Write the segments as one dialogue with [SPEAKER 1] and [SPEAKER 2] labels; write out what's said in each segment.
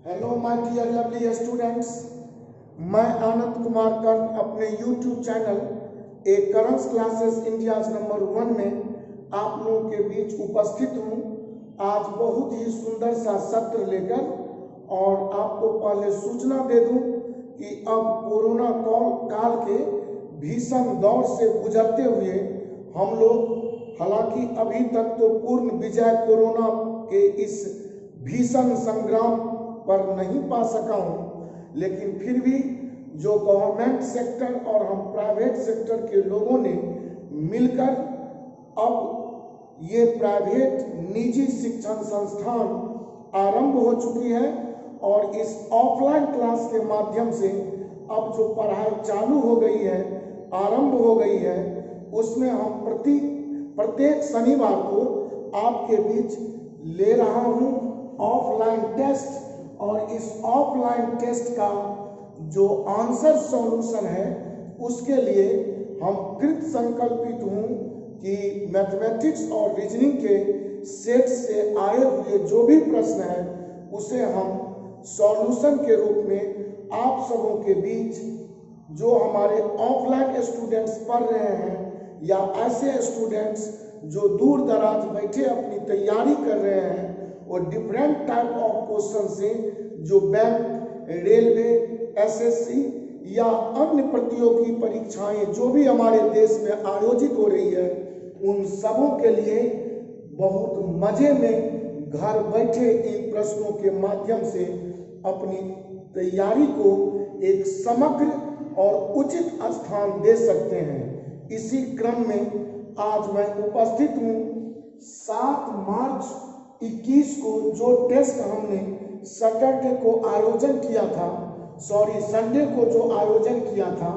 [SPEAKER 1] Hello my dear lovely students, मैं आनंद कुमार कर्ण अपने YouTube channel A Karans classes India number 1 में आप लोगों के बीच उपस्थित हूँ। आज बहुत ही सुंदर सा सत्र लेकर और आपको पहले सूचना दे दूं कि अब कोरोना काल के भीषण दौर से गुजरते हुए हम लोग हालांकि अभी तक तो पूर्ण विजय कोरोना के इस भीषण संग्राम पर नहीं पा सका हूँ, लेकिन फिर भी जो गवर्नमेंट सेक्टर और हम प्राइवेट सेक्टर के लोगों ने मिलकर अब ये प्राइवेट निजी शिक्षण संस्थान आरंभ हो चुकी है और इस ऑफलाइन क्लास के माध्यम से अब जो पढ़ाई चालू हो गई है, आरंभ हो गई है, उसमें हम प्रत्येक शनिवार को आपके बीच ले रहा हूँ ऑफलाइन टेस्ट। और इस ऑफलाइन टेस्ट का जो आंसर सॉल्यूशन है उसके लिए हम कृत संकल्पित हूँ कि मैथमेटिक्स और रीजनिंग के सेट से आए हुए जो भी प्रश्न है उसे हम सॉल्यूशन के रूप में आप सबों के बीच, जो हमारे ऑफलाइन स्टूडेंट्स पढ़ रहे हैं या ऐसे स्टूडेंट्स जो दूर दराज बैठे अपनी तैयारी कर रहे हैं, और डिफरेंट टाइप ऑफ क्वेश्चन से जो बैंक, रेलवे, एसएससी या अन्य प्रतियोगी परीक्षाएं जो भी हमारे देश में आयोजित हो रही है, उन सबों के लिए बहुत मजे में घर बैठे इन प्रश्नों के माध्यम से अपनी तैयारी को एक समग्र और उचित स्थान दे सकते हैं। इसी क्रम में आज मैं उपस्थित हूँ 7 मार्च 21 को जो टेस्ट हमने सैटरडे को आयोजन किया था, संडे को जो आयोजन किया था,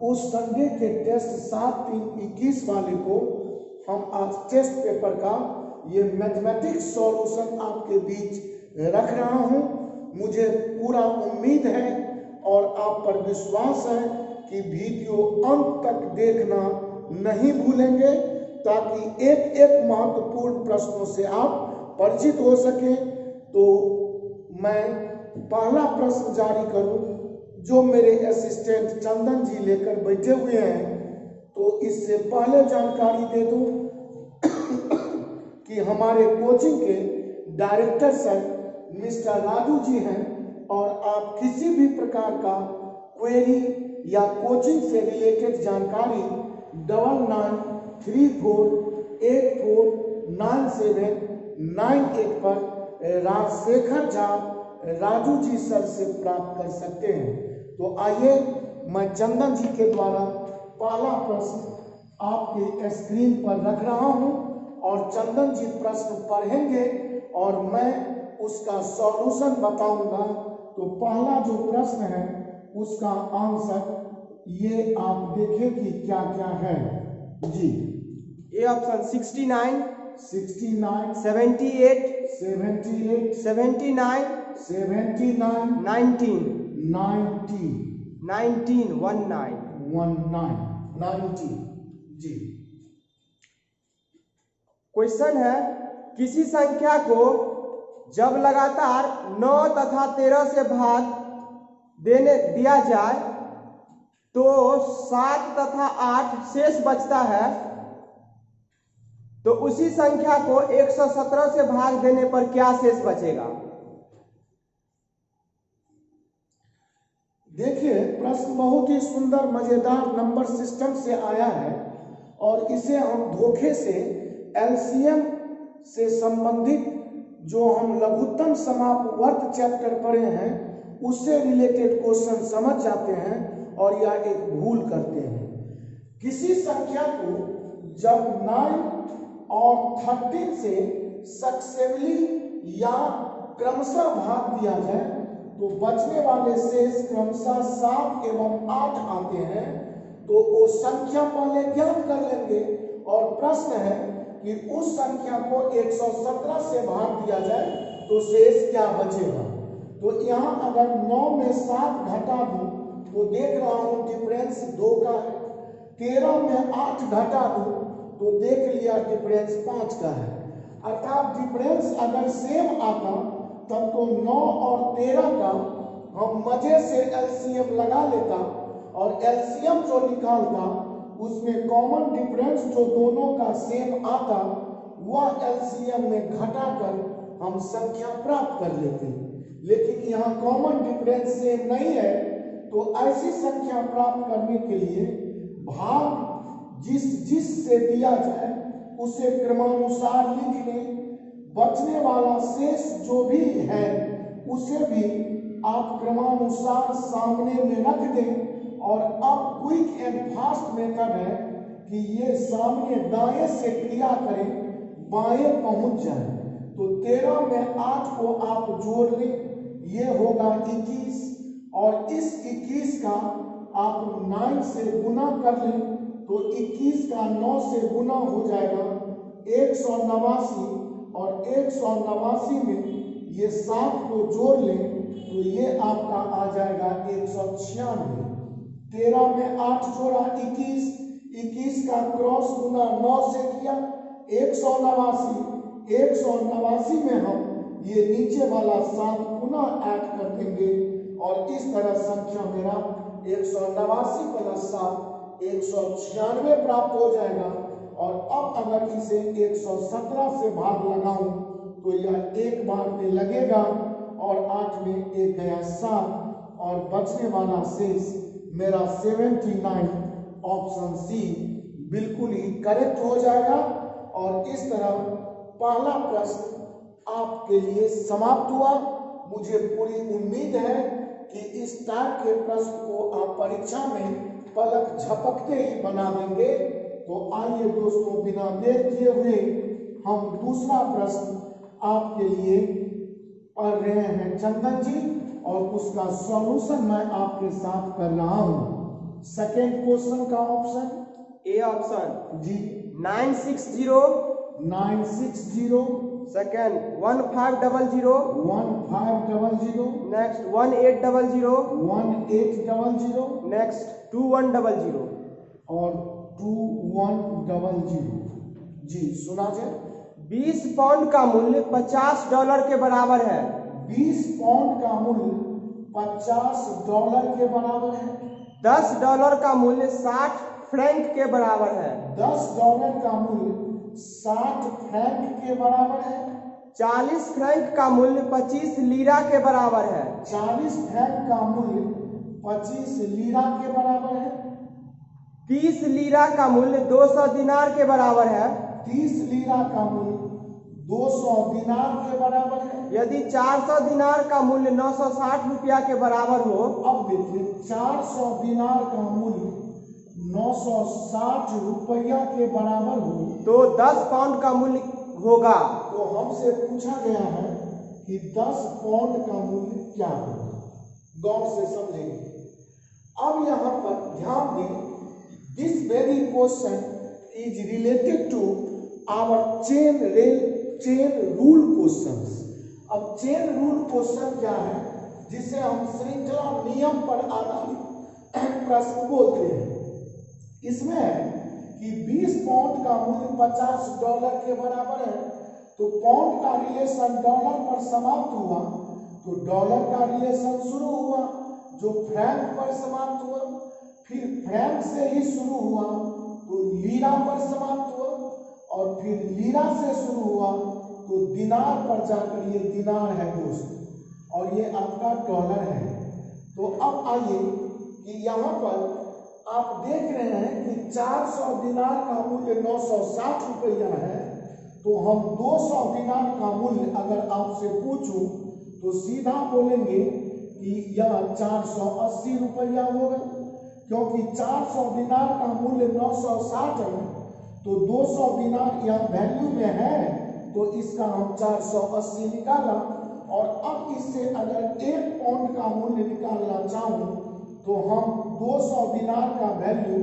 [SPEAKER 1] उस संडे के टेस्ट 7/3/21 वाले को हम आज टेस्ट पेपर का ये मैथमेटिक्स सॉल्यूशन आपके बीच रख रहा हूँ। मुझे पूरा उम्मीद है और आप पर विश्वास है कि वीडियो अंत तक देखना नहीं भूलेंगे ताकि एक एक महत्वपूर्ण प्रश्नों से आप परिचित हो सके। तो मैं पहला प्रश्न जारी करूं जो मेरे असिस्टेंट चंदन जी लेकर बैठे हुए हैं, तो इससे पहले जानकारी दे दूं कि हमारे कोचिंग के director sir mister Raju ji हैं और आप किसी भी प्रकार का क्वेरी या कोचिंग से रिलेटेड जानकारी 9934849798 पर राजशेखर झा राजू जी सर से प्राप्त कर सकते हैं। तो आइए मैं चंदन जी के द्वारा पहला प्रश्न आपके स्क्रीन पर रख रहा हूं और चंदन जी प्रश्न पढ़ेंगे और मैं उसका सॉल्यूशन बताऊंगा। तो पहला जो प्रश्न है उसका आंसर ये आप देखें कि क्या क्या है जी।
[SPEAKER 2] A option 69
[SPEAKER 1] 69
[SPEAKER 2] 78
[SPEAKER 1] 78
[SPEAKER 2] 79
[SPEAKER 1] 79
[SPEAKER 2] 19
[SPEAKER 1] 90
[SPEAKER 2] 19
[SPEAKER 1] 90 ji.
[SPEAKER 2] क्वेश्चन है, किसी संख्या को जब लगातार 9 तथा 13 से भाग दिया जाए तो 7 तथा 8 शेष बचता है, तो उसी संख्या को 117 से भाग देने पर क्या शेष बचेगा?
[SPEAKER 1] देखिए, प्रश्न बहुत ही सुंदर मजेदार नंबर सिस्टम से आया है और इसे हम धोखे से एलसीएम से संबंधित जो हम लघुत्तम समापवर्त चैप्टर पढ़े हैं उससे रिलेटेड क्वेश्चन समझ जाते हैं और यह एक भूल करते हैं। किसी संख्या को जब 9 और 13 से सक्सेसिवली या क्रमशः भाग दिया जाए तो बचने वाले शेष क्रमशः 7 एवं 8 आते हैं। तो वो संख्या पहले ज्ञात कर लेंगे और प्रश्न है कि उस संख्या को 117 से भाग दिया जाए तो शेष क्या बचेगा। तो यहाँ अगर 9 में 7 घटा दूं तो देख रहा हूं डिफरेंस 2 का है। 13 में 8 घटा दूं तो देख लिया डिफरेंस 5 का है। अर्थात डिफरेंस अगर सेम आता तब तो 9 और 13 का हम मजे से एलसीएम लगा लेता और एलसीएम जो निकालता उसमें कॉमन डिफरेंस जो दोनों का सेम आता वह एलसीएम में घटाकर हम संख्या प्राप्त कर लेते। लेकिन यहाँ कॉमन डिफरेंस सेम नहीं है, तो ऐसी संख्या प्राप्त करने के लिए भाग जिस से दिया जाए उसे क्रमानुसार लिख लें। बचने वाला शेष जो भी है उसे भी आप क्रमानुसार सामने में रख दें। और अब क्विक एंड फास्ट मेथड है कि ये सामने दाएं से क्रिया करें, बाएं पहुंच जाए। तो 13 में 8 को आप जोड़ लें, ये होगा 21 और इस 21 का आप 9 से गुना कर लें तो 21 का 9 से गुना हो जाएगा 189 और 189 में ये 7 को जोड़ लें तो ये आपका आ जाएगा 196। 13 में 8 जोड़ा 21, 21 का क्रॉस गुना 9 से किया 189, 189 में हम ये नीचे वाला 7 गुना ऐड कर देंगे और इस तरह संख्या मेरा 189 प्लस 7 196 प्राप्त हो जाएगा। और अब अगर इसे 117 से भाग लगाऊं तो यह एक बार में लगेगा और 8 में 1 गया 7 और बचने वाला शेष मेरा 79 ऑप्शन सी बिल्कुल ही करेक्ट हो जाएगा। और इस तरह पहला प्रश्न आपके लिए समाप्त हुआ। मुझे पूरी उम्मीद है कि इस टाइप के प्रश्न को आप परीक्षा में पलक झपकते ही बना देंगे। तो आइए दोस्तों, बिना देर किए हुए हम दूसरा प्रश्न आपके लिए पढ़ रहे हैं चंदन जी और उसका सॉल्यूशन मैं आपके साथ कर रहा हूं। सेकेंड क्वेश्चन का option
[SPEAKER 2] A option
[SPEAKER 1] ji
[SPEAKER 2] 960
[SPEAKER 1] 960
[SPEAKER 2] second 1500
[SPEAKER 1] 1500
[SPEAKER 2] next 1800
[SPEAKER 1] 1800
[SPEAKER 2] next 2100
[SPEAKER 1] और 2100। जी सुना जाए।
[SPEAKER 2] 20 पाउंड का मूल्य $50 के बराबर है।
[SPEAKER 1] 20 पाउंड का मूल्य $50 के बराबर है।
[SPEAKER 2] $10 का मूल्य 60 फ्रैंक के बराबर है।
[SPEAKER 1] $10 का मूल्य 60 फ्रैंक के बराबर है।
[SPEAKER 2] 40 फ्रैंक का मूल्य 25 लीरा के बराबर है।
[SPEAKER 1] 40 फ्रैंक का मूल्य 25 लीरा के बराबर है।
[SPEAKER 2] 30 लीरा का मूल्य 200 दिनार के बराबर है।
[SPEAKER 1] 30 लीरा का मूल्य 200 दिनार के बराबर है।
[SPEAKER 2] यदि 400 दिनार का मूल्य 960 रुपया के बराबर हो,
[SPEAKER 1] अब देखिए 400 दिनार का मूल्य 960 रुपया के बराबर हो
[SPEAKER 2] तो 10 पाउंड का मूल्य होगा।
[SPEAKER 1] तो हमसे पूछा गया है कि 10 पाउंड का मूल्य क्या होगा। गौर से समझेंगे। अब यहाँ पर ध्यान दें, this very question is related to our chain rule questions. अब चेन रूल क्वेश्चन क्या है, जिसे हम श्रृंखला नियम पर आधारित प्रश्न बोलते हैं। इसमें है कि 20 पाउंड का मूल्य $50 के बराबर है, तो पाउंड का रिलेशन डॉलर पर समाप्त हुआ तो डॉलर का रिलेशन शुरू हुआ जो फ्रैंक पर समाप्त हुआ, फिर फ्रैंक से ही शुरू हुआ तो लीरा पर समाप्त हुआ और फिर लीरा से शुरू हुआ तो दिनार पर जाकर ये दिनार है दोस्त और ये आपका डॉलर है। तो अब आइए कि यहाँ पर आप देख रहे हैं कि 400 दिनार का मूल्य 960 रुपया है, तो हम 200 दिनार का मूल्य अगर आपसे पूछूं तो सीधा बोलेंगे कि यह 480 रुपया होगा, क्योंकि 400 दिनार का मूल्य 960 है तो 200 दिनार यह वैल्यू में है तो इसका हम 480 निकाला। और अब इससे अगर 1 पाउंड का मूल्य निकालना चाहूं तो हम 200 दिनार का वैल्यू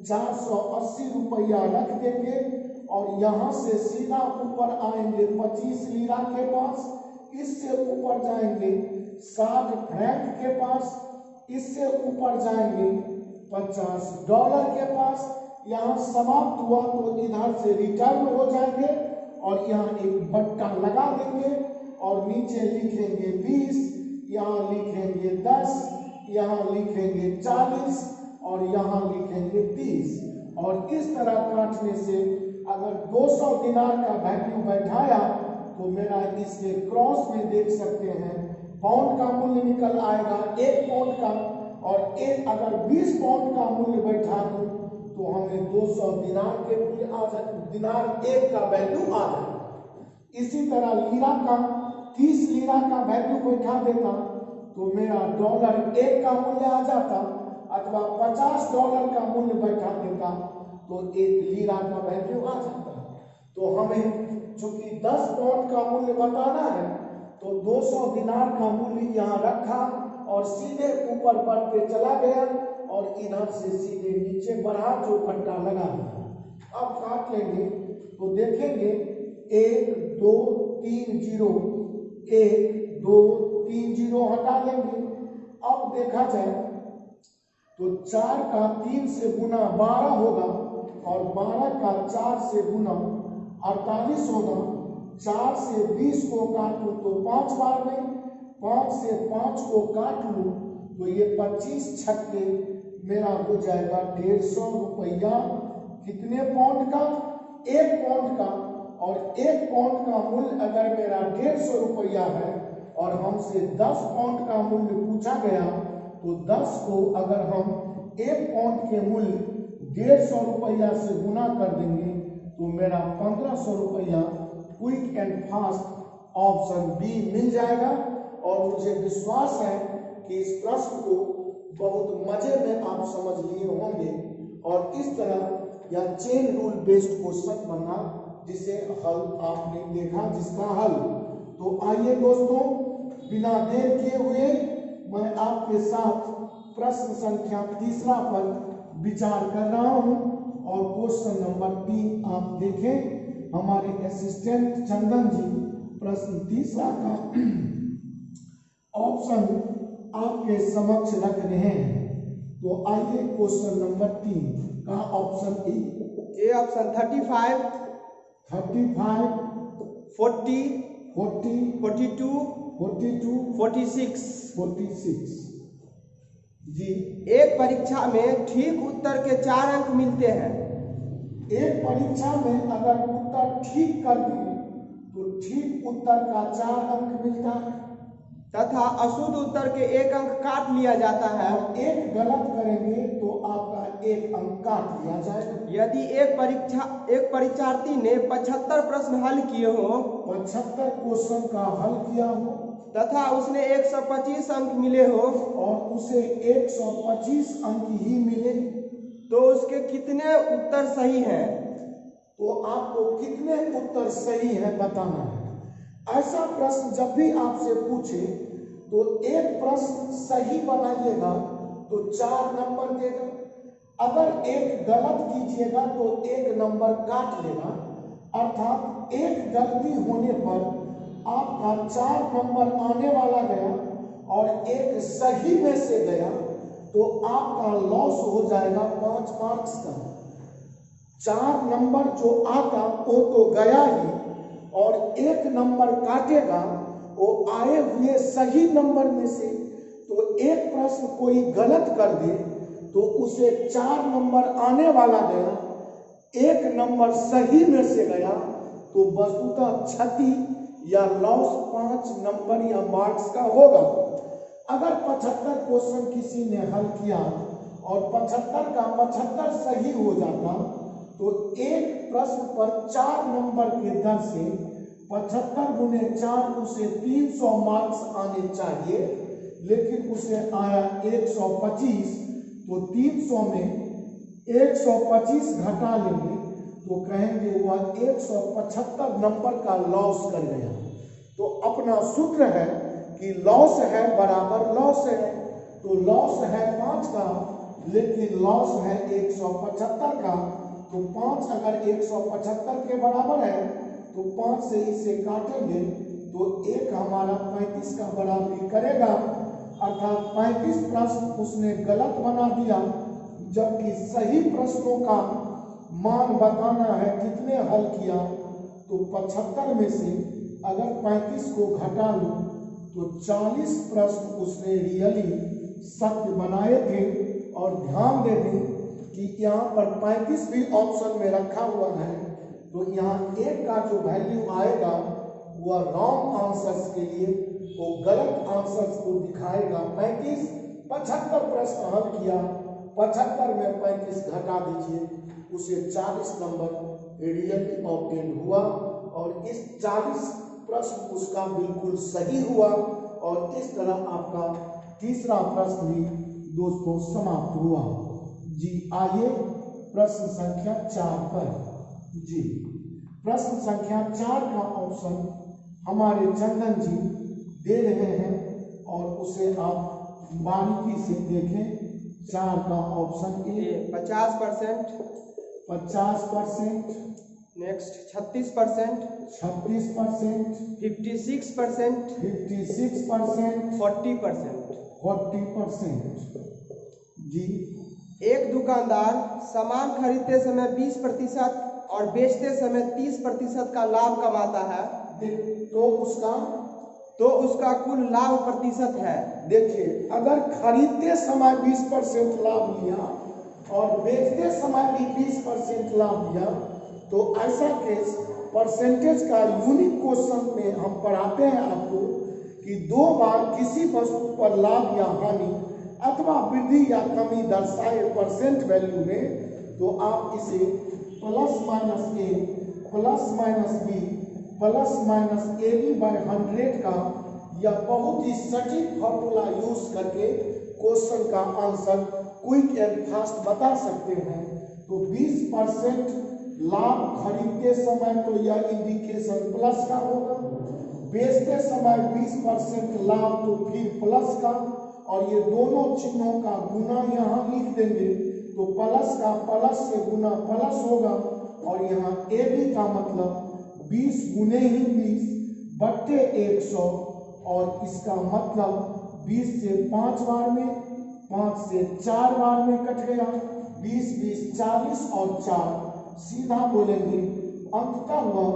[SPEAKER 1] 480 रुपया रख देंगे और यहाँ से सीधा ऊपर आएंगे 25 लीरा के पास, इससे ऊपर जाएंगे 60 फ्रैंक के पास, इससे ऊपर जाएंगे $50 के पास। यहाँ समाप्त हुआ तो इधर से रिटर्न हो जाएंगे और यहाँ एक बट्टा लगा देंगे। और नीचे लिखेंगे 20, यहाँ लिखेंगे 10, यहाँ लिखेंगे 40 और यहाँ लिखेंगे 30। और इस तरह काटने से अगर 200 दिनार का वैल्यू बैठाया तो मेरा इसके क्रॉस में देख सकते हैं पाउंड का मूल्य निकल आएगा 1 पाउंड का, और एक अगर 20 पाउंड का मूल्य बैठा दूं तो हमें 200 दिनार के मूल्य आ जाए, दिनार 1 का वैल्यू आ जाए। इसी तरह लीरा का 30 लीरा का वैल्यू बैठा देता तो मेरा डॉलर 1 का मूल्य आ जाता, अथवा 50 डॉलर का मूल्य बैठा देता तो 1 लीरा का वैल्यू आ जाता। तो हमें चूंकि 10 पाउंड का मूल्य बताना है तो 200 दिनार का मूल्य यहाँ रखा और सीधे ऊपर बढ़ते चला गया और इधर से सीधे नीचे बढ़ा जो घंटा लगा दिया। अब काट लेंगे तो देखेंगे 1 2 3 0, 1 2 3 0 हटा लेंगे। अब देखा जाए तो 4 का 3 से गुना 12 होगा और 12 का 4 से गुना 48 होगा। 4 से 20 को काटूं तो 5 बार में, 5 से 5 को काट लूं तो ये 25 छक्के मेरा हो जाएगा 150 रुपया। कितने पाउंड का? 1 पाउंड का। और 1 पाउंड का मूल्य अगर मेरा 150 रुपया है और हमसे 10 पाउंड का मूल्य पूछा गया तो 10 को अगर हम 1 पाउंड के मूल्य 150 रुपया से गुना कर देंगे तो मेरा 1500 रुपया quick and fast option B मिल जाएगा। और मुझे विश्वास है कि इस प्रश्न को बहुत मजे में आप समझ लिए होंगे और इस तरह यह चेन रूल बेस्ड क्वेश्चन बना जिसे हल आपने देखा, जिसका हल। तो आइए दोस्तों, बिना देर किए हुए मैं आपके साथ प्रश्न संख्या 3 पर विचार कर रहा हूं और क्वेश्चन नंबर 3 आप देखें। हमारे असिस्टेंट चंदन जी प्रश्न 3 का ऑप्शन आपके समक्ष रख रहे हैं। तो आइए क्वेश्चन नंबर 3 का ऑप्शन ए
[SPEAKER 2] ऑप्शन 35
[SPEAKER 1] 35
[SPEAKER 2] 40
[SPEAKER 1] 40
[SPEAKER 2] 42
[SPEAKER 1] 42
[SPEAKER 2] 46
[SPEAKER 1] 46 जी।
[SPEAKER 2] एक परीक्षा में ठीक उत्तर के 4 अंक मिलते हैं।
[SPEAKER 1] एक परीक्षा में अगर उत्तर ठीक कर दिए तो ठीक उत्तर का 4 अंक मिलता है
[SPEAKER 2] तथा अशुद्ध उत्तर के 1 अंक काट लिया जाता है।
[SPEAKER 1] और एक गलत करेंगे तो आपका 1 अंक काट लिया जाएगा।
[SPEAKER 2] यदि एक परीक्षार्थी ने 75 प्रश्न हल किए हो,
[SPEAKER 1] 75 क्वेश्चन का हल किया हो
[SPEAKER 2] तथा उसने 125 अंक मिले हो
[SPEAKER 1] और उसे 125 अंक ही मिले
[SPEAKER 2] तो उसके कितने उत्तर सही हैं?
[SPEAKER 1] तो आपको कितने उत्तर सही है बताना है। ऐसा प्रश्न जब भी आपसे पूछे तो एक प्रश्न सही बनाइएगा तो 4 नंबर देगा, अगर एक गलत कीजिएगा तो 1 नंबर काट लेगा। अर्थात एक गलती होने पर आपका 4 नंबर आने वाला गया और एक सही में से गया तो आपका लॉस हो जाएगा 5 मार्क्स का। 4 नंबर जो आता वो तो गया ही और 1 नंबर काटेगा वो आए हुए सही नंबर में से। तो एक प्रश्न कोई गलत कर दे तो उसे 4 नंबर आने वाला गया, 1 नंबर सही में से गया तो वस्तुतः क्षति या लॉस 5 नंबर या मार्क्स का होगा। अगर 75 क्वेश्चन किसी ने हल किया और 75 का 75 सही हो जाता तो एक प्रश्न पर 4 नंबर के दर से 75 गुने 4 उसे 300 मार्क्स आने चाहिए, लेकिन उसे आया 125। तो 300 में 125 घटा लेंगे तो कहेंगे वह 175 नंबर का लॉस कर गया। तो अपना सूत्र है कि लॉस है बराबर लॉस है। तो लॉस है 5 का लेकिन लॉस है 175 का। तो 5 अगर 175 के बराबर है तो 5 से इसे काटेंगे तो 1 हमारा 35 का बराबरी करेगा। अर्थात 35 प्रश्न उसने गलत बना दिया, जबकि सही प्रश्नों का मान बताना है कितने हल किया तो 75 में से अगर 35 को घटा लूं तो 40 प्रश्न उसने रियली सत्य बनाए थे। और ध्यान दे दें कि यहाँ पर 35 भी ऑप्शन में रखा हुआ है, तो यहाँ एक का जो वैल्यू आएगा वह रॉन्ग आंसर्स के लिए वो गलत आंसर्स को दिखाएगा। 35 75 प्रश्न हल किया, 75 में 35 घटा दीजिए, उसे 40 नंबर रियली ऑब्टेन हुआ। और इस 40 प्रश्न उसका बिल्कुल सही हुआ। और इस तरह आपका तीसरा प्रश्न भी दोस्तों समाप्त हुआ। जी आइए प्रश्न संख्या 4 पर। जी प्रश्न संख्या 4 का ऑप्शन हमारे चंदन जी दे रहे हैं और उसे आप बारीकी से देखें। 4 का ऑप्शन ए
[SPEAKER 2] 50%,
[SPEAKER 1] 50%,
[SPEAKER 2] नेक्स्ट 36%,
[SPEAKER 1] 36%,
[SPEAKER 2] 56%,
[SPEAKER 1] 56%,
[SPEAKER 2] 40%।
[SPEAKER 1] 40%। जी
[SPEAKER 2] एक दुकानदार सामान खरीदते समय 20% और बेचते समय 30% का लाभ कमाता है, तो उसका कुल लाभ प्रतिशत है।
[SPEAKER 1] देखिए, अगर खरीदते समय 20% लाभ लिया और बेचते समय भी 20% लाभ लिया, तो ऐसा केस परसेंटेज का यूनिक क्वेश्चन में हम पढ़ाते हैं आपको कि 2 बार किसी वस्तु पर लाभ या हानि अथवा वृद्धि या कमी दर्शाए परसेंट वैल्यू में, तो आप इसे plus minus A plus minus B plus minus A B by 100 का या बहुत ही सटीक फॉर्मूला यूज करके क्वेश्चन का आंसर क्विक एंड फास्ट बता सकते हैं। तो 20% लाभ खरीदते समय तो यह इंडिकेशन प्लस का होगा, बेचते समय 20% लाभ तो फिर प्लस का, और ये दोनों चिन्हों का गुना यहाँ लिख देंगे तो प्लस का प्लस से गुना प्लस होगा। और यहाँ ए बी का मतलब 20 गुने ही 20 बट्टे 100, और इसका मतलब 20 से 5 बार में, 5 से 4 बार में कट गया, 20 20 40 और 4 सीधा बोलेंगे अंततः वह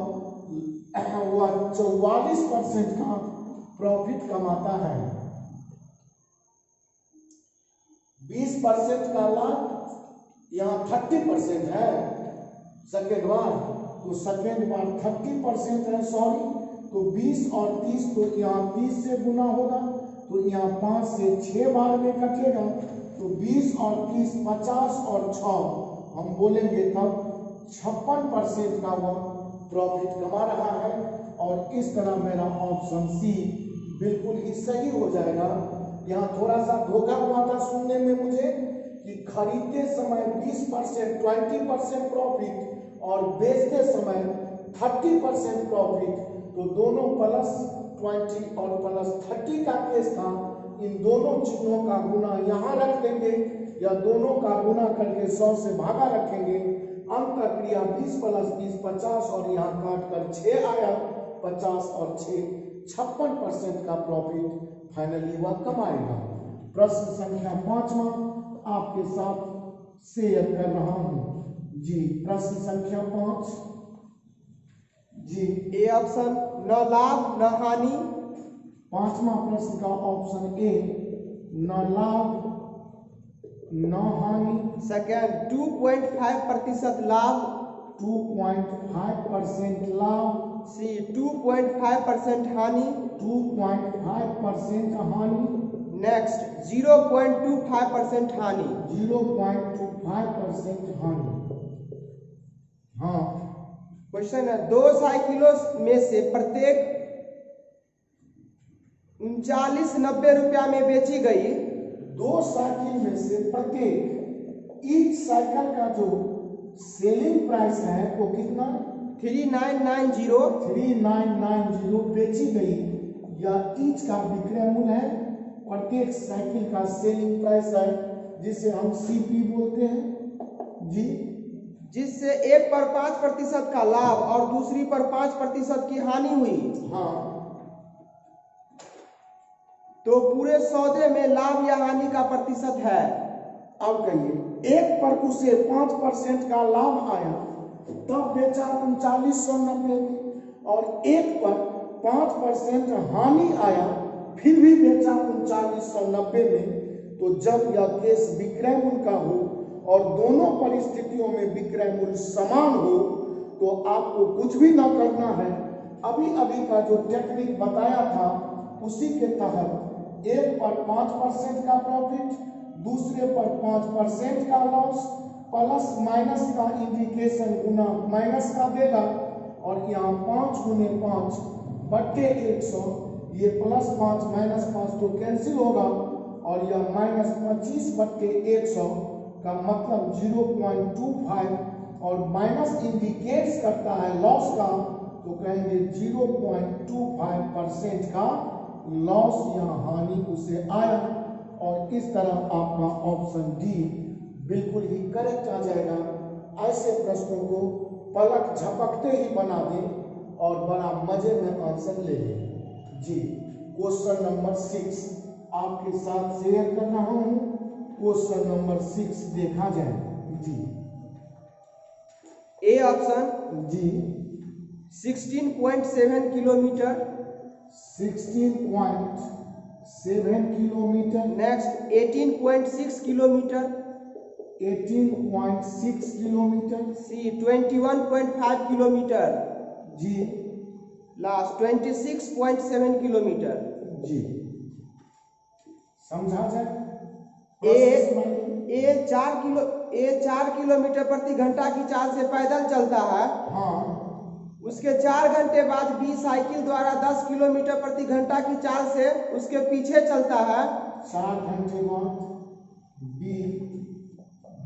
[SPEAKER 1] 44% का प्रॉफिट कमाता है। 20% का लाभ यहाँ 30% है सेकेंड बार, तो सेकेंड बार 30% है, सॉरी, तो 20 और 30 तो यहाँ 30 से गुना होगा, तो यहाँ 5 से 6 बार में कटेगा, तो 20 और 30 50 और 6 हम बोलेंगे तब 56% का वह प्रॉफिट कमा रहा है। और इस तरह मेरा ऑप्शन सी बिल्कुल ही सही हो जाएगा। यहाँ थोड़ा सा धोखा हुआ था सुनने में मुझे कि खरीदते समय 20% 20% प्रॉफिट और बेचते समय 30% प्रॉफिट, तो दोनों प्लस 20 और प्लस 30 का केस था। इन दोनों चिन्हों का गुना यहाँ रख देंगे या दोनों का गुना करके 100 से भागा रखेंगे, अंत क्रिया 20 प्लस 30 50 और यहाँ काट कर 6 आया, 50 और 6 56% का प्रॉफिट फाइनली वह कमाएगा। प्रश्न संख्या 5वां आपके साथ शेयर कर रहा हूं। जी प्रश्न संख्या 5। जी
[SPEAKER 2] ए ऑप्शन न लाभ न हानि।
[SPEAKER 1] 5वां प्रश्न का ऑप्शन ए न लाभ न हानि।
[SPEAKER 2] सेकेंड 2.5% लाभ।
[SPEAKER 1] 2.5% लाभ।
[SPEAKER 2] सी 2.5% हानि।
[SPEAKER 1] 2.5% हानि।
[SPEAKER 2] नेक्स्ट 0.25% हानि।
[SPEAKER 1] 0.25% हानि। हाँ
[SPEAKER 2] क्वेश्चन है, 2 साइकिलों में से प्रत्येक 3990 रुपया में बेची गई।
[SPEAKER 1] 2 साइकिल में से प्रत्येक ईच साइकिल का जो सेलिंग प्राइस है वो कितना
[SPEAKER 2] 3990
[SPEAKER 1] बेची गई, या ईच का विक्रय मूल्य है, प्रत्येक साइकिल का सेलिंग प्राइस है जिसे हम सीपी बोलते हैं। जी
[SPEAKER 2] जिससे एक पर 5% का लाभ और दूसरी पर 5% की हानि हुई।
[SPEAKER 1] हाँ,
[SPEAKER 2] तो पूरे सौदे में लाभ या हानि का प्रतिशत है।
[SPEAKER 1] अब कहिए एक पर उसे 5% का लाभ आया तब बेचा 3990 में, और एक पर 5% हानि आया, फिर भी बेचा 3990 में, तो जब यह केस विक्रय मूल्य का हो और दोनों परिस्थितियों में विक्रय मूल्य समान हो, तो आपको कुछ भी ना करना है। अभी अभी का जो टेक्निक बताया था उसी के तहत एक पर 5% का प्रॉफिट, दूसरे पर 5% का लॉस, प्लस माइनस का इंडिकेशन गुना माइनस का देगा, और यहाँ 5 गुने 5 बट्टे 100, ये प्लस 5 माइनस 5 तो कैंसिल होगा, और यह माइनस 25 बट्टे 100 का मतलब 0.25, और माइनस इंडिकेट्स करता है लॉस का, तो कहेंगे 0.25% का लॉस या हानि उसे आया। और इस तरह आपका ऑप्शन डी बिल्कुल ही करेक्ट आ जाएगा। ऐसे प्रश्नों को पलक झपकते ही बना दें और बड़ा मजे में आंसर ले लें। जी, क्वेश्चन नंबर 6 आपके साथ शेयर कर रहा हूं। क्वेश्चन नंबर 6 देखा जाए। जी,
[SPEAKER 2] ए ऑप्शन
[SPEAKER 1] जी
[SPEAKER 2] 16.7 kilometre,
[SPEAKER 1] 16.7 kilometre,
[SPEAKER 2] next 18.6 kilometre,
[SPEAKER 1] 18.6 kilometre,
[SPEAKER 2] C 21.5 kilometre,
[SPEAKER 1] जी
[SPEAKER 2] लास्ट 26.7 किलोमीटर।
[SPEAKER 1] जी समझा जाए।
[SPEAKER 2] ए 4 किलोमीटर प्रति घंटा की चाल से पैदल चलता है।
[SPEAKER 1] हाँ,
[SPEAKER 2] उसके 4 घंटे बाद बी साइकिल द्वारा 10 किलोमीटर प्रति घंटा की चाल से उसके पीछे चलता है।
[SPEAKER 1] 4 घंटे बाद बी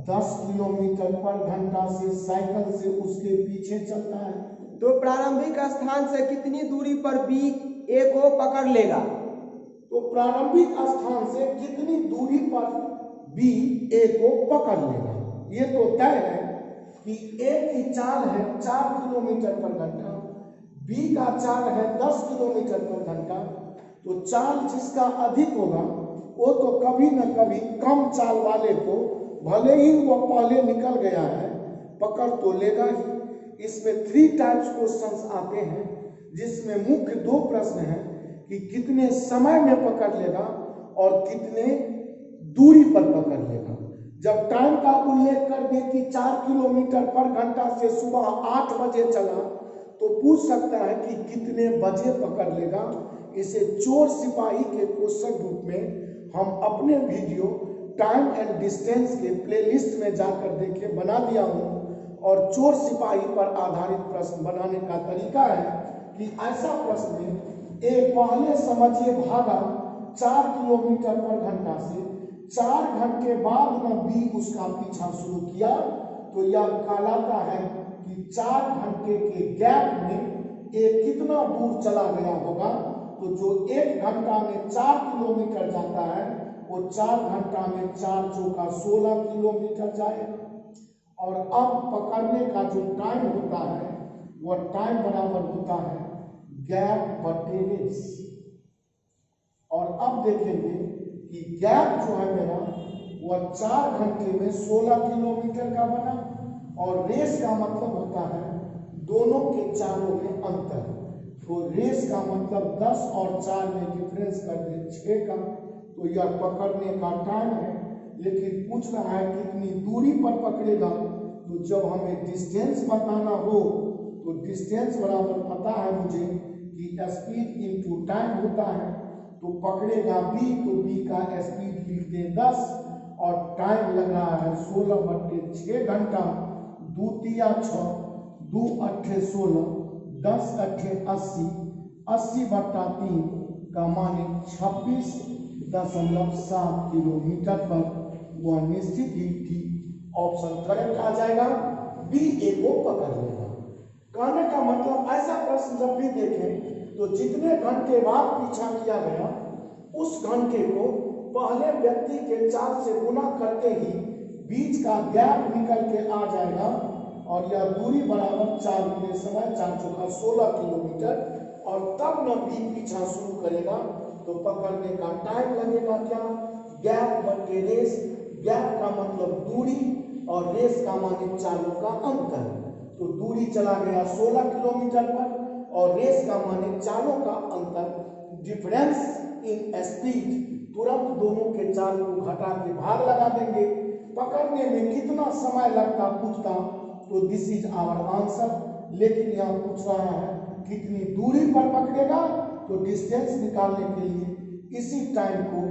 [SPEAKER 1] 10 किलोमीटर पर घंटा से साइकिल से उसके पीछे चलता है,
[SPEAKER 2] तो प्रारंभिक स्थान से कितनी दूरी पर बी ए को पकड़ लेगा?
[SPEAKER 1] तो प्रारंभिक स्थान से कितनी दूरी पर बी ए को पकड़ लेगा। ये तो तय है कि ए की चाल है 4 किलोमीटर पर घंटा, बी का चाल है 10 किलोमीटर पर घंटा, तो चाल जिसका अधिक होगा वो तो कभी न कभी कम चाल वाले को, भले ही वो पहले निकल गया है, पकड़ तो लेगा ही। इसमें 3 टाइप्स क्वेश्चंस आते हैं, जिसमें मुख्य 2 प्रश्न हैं कि कितने समय में पकड़ लेगा और कितने दूरी पर पकड़ लेगा। जब टाइम का उल्लेख कर दे कि 4 किलोमीटर पर घंटा से सुबह 8 बजे चला, तो पूछ सकता है कि कितने बजे पकड़ लेगा। इसे चोर सिपाही के क्वेश्चन रूप में हम अपने वीडियो टाइम एंड डिस्टेंस के प्लेलिस्ट में जाकर देखे बना दिया हूँ। और चोर सिपाही पर आधारित प्रश्न बनाने का तरीका है कि ऐसा प्रश्न है, ए पहले समझिए भागा 4 किलोमीटर पर घंटा से, 4 घंटे बाद में बी उसका पीछा शुरू किया, तो यह कहलाता है कि 4 घंटे के गैप में ए कितना दूर चला गया होगा। तो जो 1 घंटा में 4 किलोमीटर जाता है, वो 4 घंटा में 4 चौका 16 किलोमीटर जाएगा। और अब पकड़ने का जो टाइम होता है, वह टाइम बराबर होता है गैप बटे रेस। और अब देखेंगे कि गैप जो है मेरा वह 4 घंटे में 16 किलोमीटर का बना, और रेस का मतलब होता है दोनों के चारों में अंतर। तो रेस का मतलब 10 और 4 में डिफरेंस कर दे 6 का, तो यह पकड़ने का टाइम है। लेकिन पूछ रहा है कितनी दूरी पर पकड़ेगा, तो जब हमें डिस्टेंस बताना हो तो डिस्टेंस बराबर पता है मुझे कि स्पीड इनटू टाइम होता है। तो पकड़ेगा बी, तो बी का स्पीड लिखते 10 और टाइम लग रहा है 16 बटे 6 घंटा। 2 तिया 6, 2 अट्ठे 16, 10 अट्ठे 80, 80 बटा 3 का माने 26.7 किलोमीटर पर वह निश्चित ही ठीक ऑप्शन करेक्ट आ जाएगा, बी ए को पकड़ लेगा। कहने का मतलब ऐसा प्रश्न जब भी देखें तो जितने घंटे बाद पीछा किया गया उस घंटे को पहले व्यक्ति के चाल से गुना करते ही बीच का गैप निकल के आ जाएगा, और यह दूरी बराबर 4 गुने समय 4 चौका 16 किलोमीटर, और तब न बी पीछा शुरू करेगा। तो पकड़ने का टाइम लगेगा क्या, गैप बटे रेस। गैप का मतलब दूरी और रेस का माने चालों का अंतर। तो दूरी चला गया 16 किलोमीटर पर और रेस का माने चालों का अंतर, डिफरेंस इन स्पीड, तुरंत दोनों के चाल को घटा के भाग लगा देंगे। पकड़ने में कितना समय लगता पूछता तो दिस इज आवर आंसर, लेकिन यहाँ पूछ रहा है कितनी दूरी पर पकड़ेगा, तो डिस्टेंस निकालने के लिए इसी टाइम को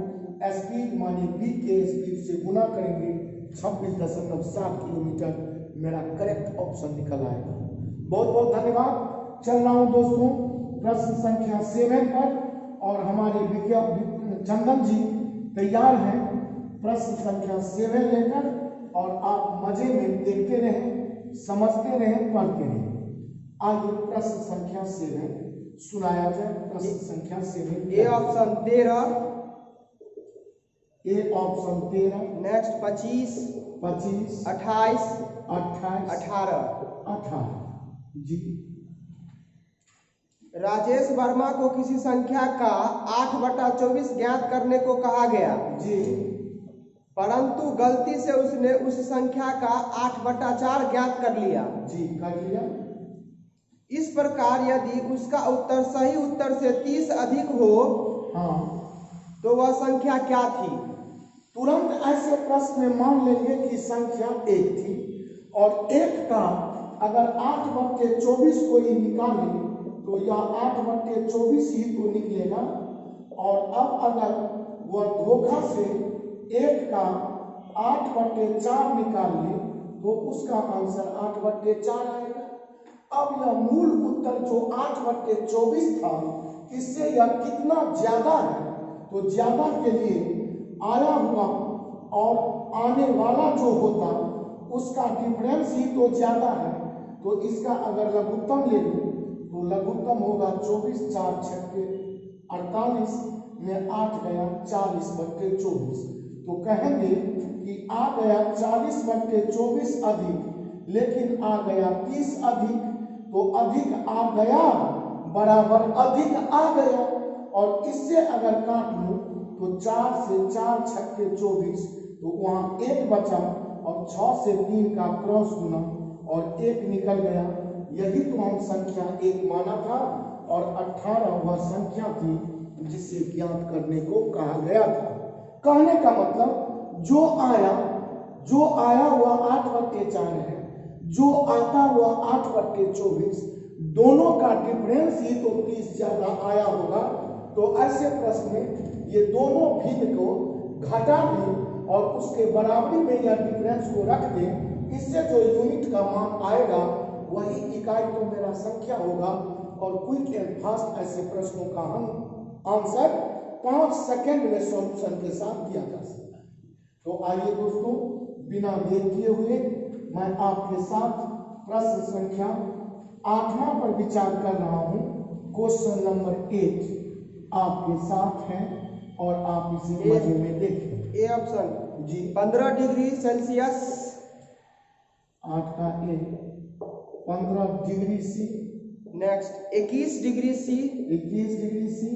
[SPEAKER 1] स्पीड माने v के स्पीड से गुना करेंगे। 26.7 किलोमीटर मेरा करेक्ट ऑप्शन निकल आएगा। बहुत बहुत धन्यवाद। चल रहा हूं दोस्तों प्रश्न संख्या 7 पर, और हमारे चंदन जी तैयार हैं प्रश्न संख्या 7 लेकर, और आप मजे में देखते रहें, समझते रहें, पढ़ते रहें। आगे प्रश्न संख्या 7 सुनाया जाए। प्रश्न संख्या 7
[SPEAKER 2] A option 13,
[SPEAKER 1] A option 13,
[SPEAKER 2] next 25,
[SPEAKER 1] 25,
[SPEAKER 2] 28,
[SPEAKER 1] 28,
[SPEAKER 2] 18।
[SPEAKER 1] जी।
[SPEAKER 2] राजेश वर्मा को किसी संख्या का 8/24 ज्ञात करने को कहा गया
[SPEAKER 1] जी,
[SPEAKER 2] परंतु गलती से उसने उस संख्या का 8/4 ज्ञात कर लिया।
[SPEAKER 1] जी, कर लिया।
[SPEAKER 2] इस प्रकार यदि उसका उत्तर सही उत्तर से 30 अधिक हो,
[SPEAKER 1] हाँ,
[SPEAKER 2] तो वह संख्या क्या थी?
[SPEAKER 1] तुरंत ऐसे प्रश्न में मान लेंगे कि संख्या 1 थी, और 1 का अगर 8/24 कोई निकाले तो यह 8/24 ही तो निकलेगा। और अब अगर वह धोखा से 1 का 8/4 निकाल ले तो उसका आंसर 8/4 आएगा। अब यह मूल उत्तर जो 8/24 था, इससे यह कितना ज्यादा है, तो ज्यादा के लिए आया हुआ और आने वाला जो होता उसका डिफरेंस ही तो ज्यादा है। तो इसका अगर लघुत्तम ले लूं तो लघुत्तम होगा 24, 4 छक्के 48 में 8 गया 40/24। तो कहेंगे कि आ गया 40/24 अधिक, लेकिन आ गया 30 अधिक, तो अधिक आ गया बराबर अधिक आ गया। और इससे अगर काट लूं तो 4 से 4 छक्के 24, तो वहां 1 बचा, और 6 से 3 का क्रॉस गुना और 1 निकल गया। यही तो हम संख्या 1 माना था, और 18 वह संख्या थी जिसे ज्ञात करने को कहा गया था। कहने का मतलब जो आया वह 8/4 है, जो आता हुआ 8/24, दोनों का डिफरेंस ही तो 30 ज्यादा आया होगा। तो ऐसे प्रश्न में ये दोनों भिन्न को घटा दें और उसके बराबरी में या डिफरेंस को रख दें। इससे जो यूनिट का मान आएगा वही इकाई तो मेरा संख्या होगा। और क्विक एंड फास्ट ऐसे प्रश्नों का हम आंसर 5 सेकंड में सॉल्यूशन के साथ दिया जा सकता है। तो आइए दोस्तों, बिना देर किए हुए मैं आपके साथ प्रश्न संख्या 8वां पर विचार कर रहा हूं। क्वेश्चन नंबर 8 आपके साथ है, और आप इसे मजे में देखें।
[SPEAKER 2] A option
[SPEAKER 1] ji,
[SPEAKER 2] 15 degree Celsius,
[SPEAKER 1] 8 का A 15 degree C,
[SPEAKER 2] next 21 degree C,
[SPEAKER 1] 21 degree C,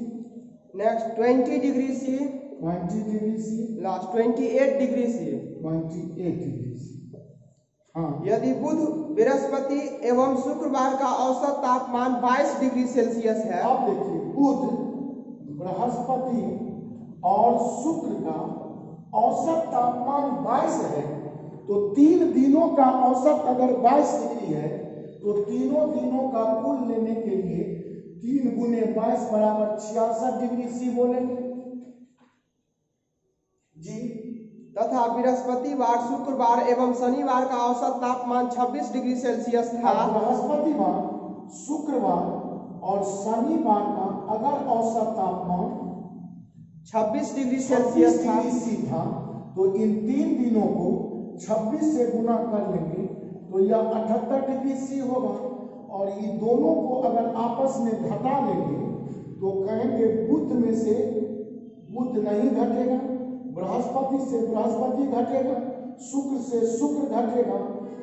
[SPEAKER 2] next 20 degree C,
[SPEAKER 1] 20 degree C,
[SPEAKER 2] last 28 degree C.
[SPEAKER 1] 28 degree C. हाँ,
[SPEAKER 2] यदि बुध, बृहस्पति एवं शुक्रवार का औसत तापमान 22 डिग्री सेल्सियस है,
[SPEAKER 1] अब देखिए बुध, बृहस्पति और शुक्र का औसत तापमान 22 है, तो 3 दिनों का औसत अगर 22 डिग्री है, तो तीनों दिनों का कुल लेने के लिए 3 गुने 22 बराबर 66 डिग्री सी बोलेंगे जी।
[SPEAKER 2] तथा बृहस्पतिवार, शुक्रवार एवं शनिवार का औसत तापमान 26 डिग्री सेल्सियस था।
[SPEAKER 1] बृहस्पतिवार, शुक्रवार और शनिवार का अगर औसत तापमान
[SPEAKER 2] 26 डिग्री
[SPEAKER 1] 26
[SPEAKER 2] सेल्सियस था,
[SPEAKER 1] डिग्री सी था, तो इन 3 दिनों को 26 से गुना कर लेंगे तो यह 78 डिग्री सी होगा। और ये दोनों को अगर आपस में घटा लेंगे तो कहेंगे बुध में से बुध नहीं घटेगा, बृहस्पति से बृहस्पति घटेगा, शुक्र से शुक्र घटेगा,